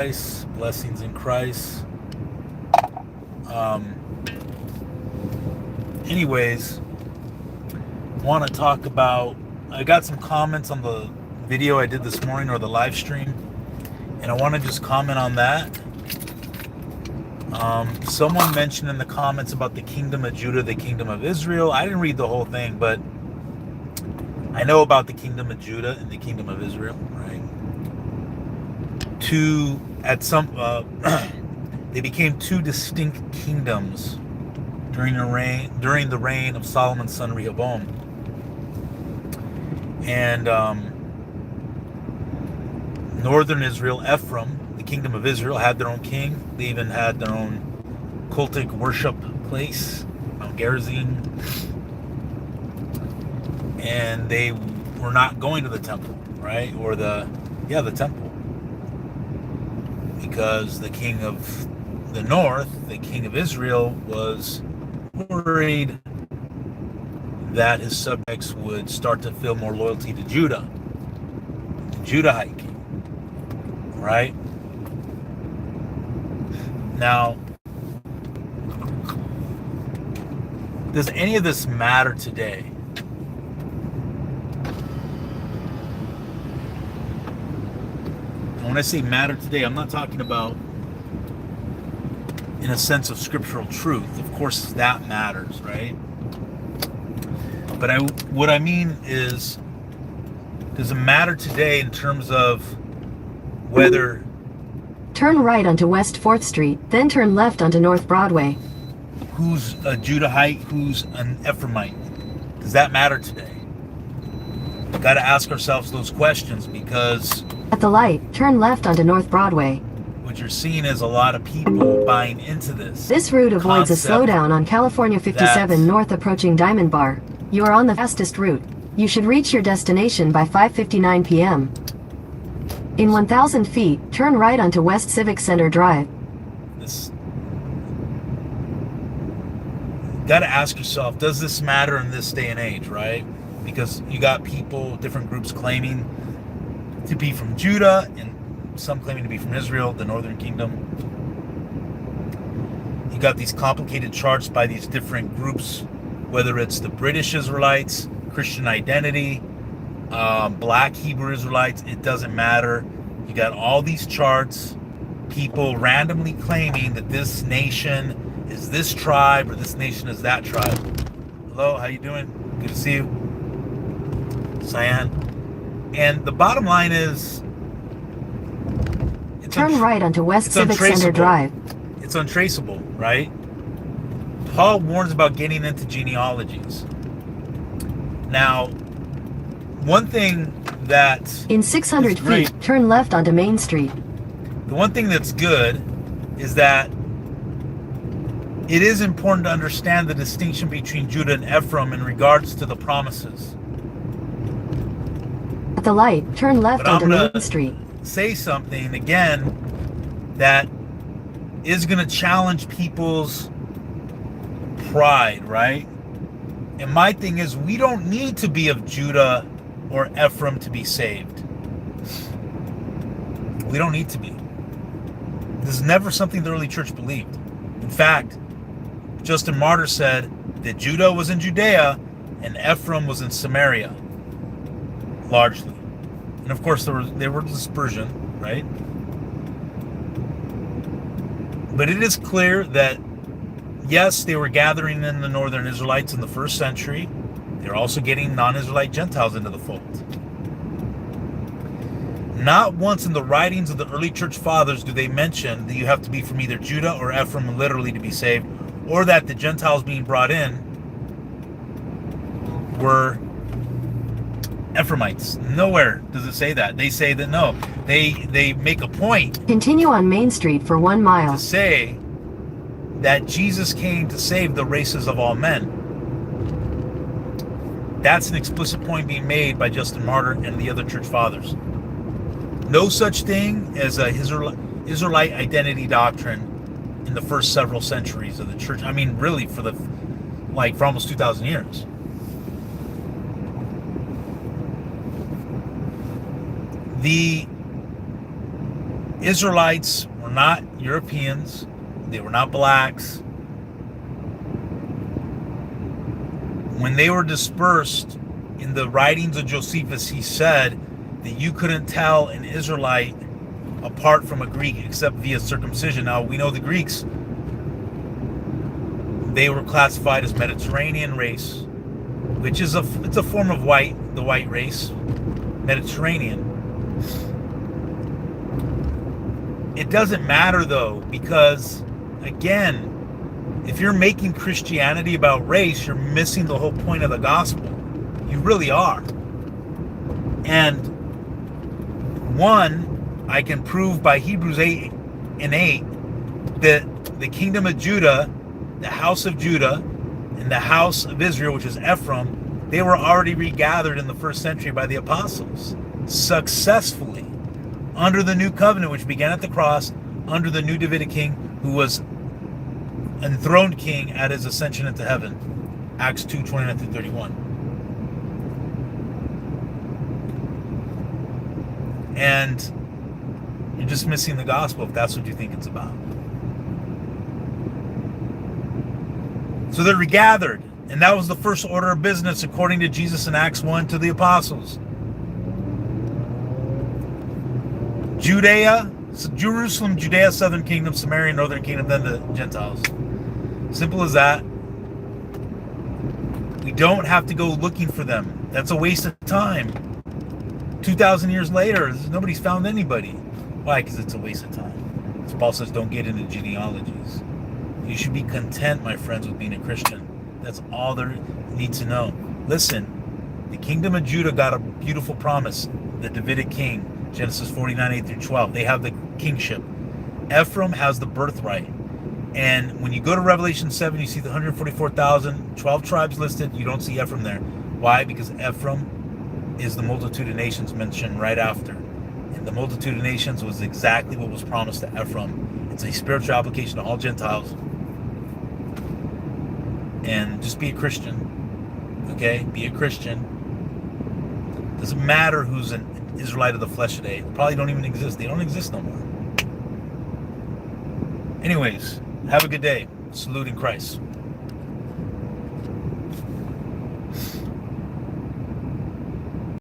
Blessings in Christ. Um, anyways, want to talk about. I got some comments on the video I did this morning or the live stream, and I want to just comment on that. Someone mentioned in the comments about the kingdom of Judah, the kingdom of Israel. I didn't read the whole thing, but I know about the kingdom of Judah and the kingdom of Israel, right? They became two distinct kingdoms during the reign of Solomon's son Rehoboam. And northern Israel, Ephraim, the kingdom of Israel, had their own king. They even had their own cultic worship place, Mount Gerizim. And they were not going to the temple, right? Or the temple. Because the king of the north, the king of Israel, was worried that his subjects would start to feel more loyalty to Judah, the Judahite king, right? Now, does any of this matter today? And when I say matter today, I'm not talking about in a sense of scriptural truth. Of course, that matters, right? But what I mean is, does it matter today in terms of whether... Turn right onto West 4th Street, then turn left onto North Broadway. Who's a Judahite, who's an Ephraimite? Does that matter today? We've got to ask ourselves those questions, because... At the light, turn left onto North Broadway. What you're seeing is a lot of people buying into this. This route avoids a slowdown on California 57 North approaching Diamond Bar. You are on the fastest route. You should reach your destination by 5:59 p.m. In 1,000 feet, turn right onto West Civic Center Drive. Got to ask yourself, does this matter in this day and age, right? Because you got people, different groups claiming to be from Judah, and some claiming to be from Israel, the northern kingdom. You got these complicated charts by these different groups, whether it's the British Israelites, Christian Identity, Black Hebrew Israelites, it doesn't matter. You got all these charts, people randomly claiming that this nation is this tribe or this nation is that tribe. Hello, how you doing? Good to see you. Cyan. And the bottom line is, turn right onto West Civic Center Drive. It's untraceable, right? Paul warns about getting into genealogies. Now, one thing that... In 600 feet, turn left onto Main Street. The one thing that's good is that it is important to understand the distinction between Judah and Ephraim in regards to the promises. At the light, turn left onto Main Street. Say something again that is going to challenge people's pride, right? And my thing is, we don't need to be of Judah or Ephraim to be saved. We don't need to be. This is never something the early church believed. In fact, Justin Martyr said that Judah was in Judea and Ephraim was in Samaria, largely. And of course, there were dispersion, right? But it is clear that, yes, they were gathering in the northern Israelites in the first century. They're also getting non-Israelite Gentiles into the fold. Not once in the writings of the early church fathers do they mention that you have to be from either Judah or Ephraim literally to be saved, or that the Gentiles being brought in were Ephraimites. Nowhere does it say that. They say that no. They make a point. Continue on Main Street for 1 mile. To say that Jesus came to save the races of all men. That's an explicit point being made by Justin Martyr and the other church fathers. No such thing as a Israelite identity doctrine in the first several centuries of the church. I mean, really, for almost 2,000 years. Israelites were not Europeans. They were not blacks. When they were dispersed, in the writings of Josephus, he said that you couldn't tell an Israelite apart from a Greek except via circumcision. Now, we know the Greeks, they were classified as Mediterranean race, which is it's a form of the white race, Mediterranean. It doesn't matter though, because again, if you're making Christianity about race, you're missing the whole point of the gospel. You really are. And one, I can prove by Hebrews 8:8 that the kingdom of Judah, the house of Judah, and the house of Israel, which is Ephraim, they were already regathered in the first century by the apostles successfully under the new covenant, which began at the cross, under the new Davidic king, who was enthroned king at his ascension into heaven. Acts 2:29-31. And you're just missing the gospel if that's what you think it's about. So they're regathered, and that was the first order of business according to Jesus in Acts 1 to the apostles. Jerusalem, Judea, southern kingdom, Samaria, northern kingdom, then the Gentiles. Simple as that. We don't have to go looking for them. That's a waste of time. 2,000 years later, nobody's found anybody. Why? Because it's a waste of time. As Paul says, don't get into genealogies. You should be content, my friends, with being a Christian. That's all there need to know. Listen, the kingdom of Judah got a beautiful promise. The Davidic king, Genesis 49:8-12. They have the kingship. Ephraim has the birthright. And when you go to Revelation 7, you see the 144,000, 12 tribes listed. You don't see Ephraim there. Why? Because Ephraim is the multitude of nations mentioned right after. And the multitude of nations was exactly what was promised to Ephraim. It's a spiritual application to all Gentiles. And just be a Christian. Okay? Be a Christian. Doesn't matter who's an Israelite of the flesh today. They probably don't even exist. They don't exist no more. Anyways, have a good day. Salute in Christ.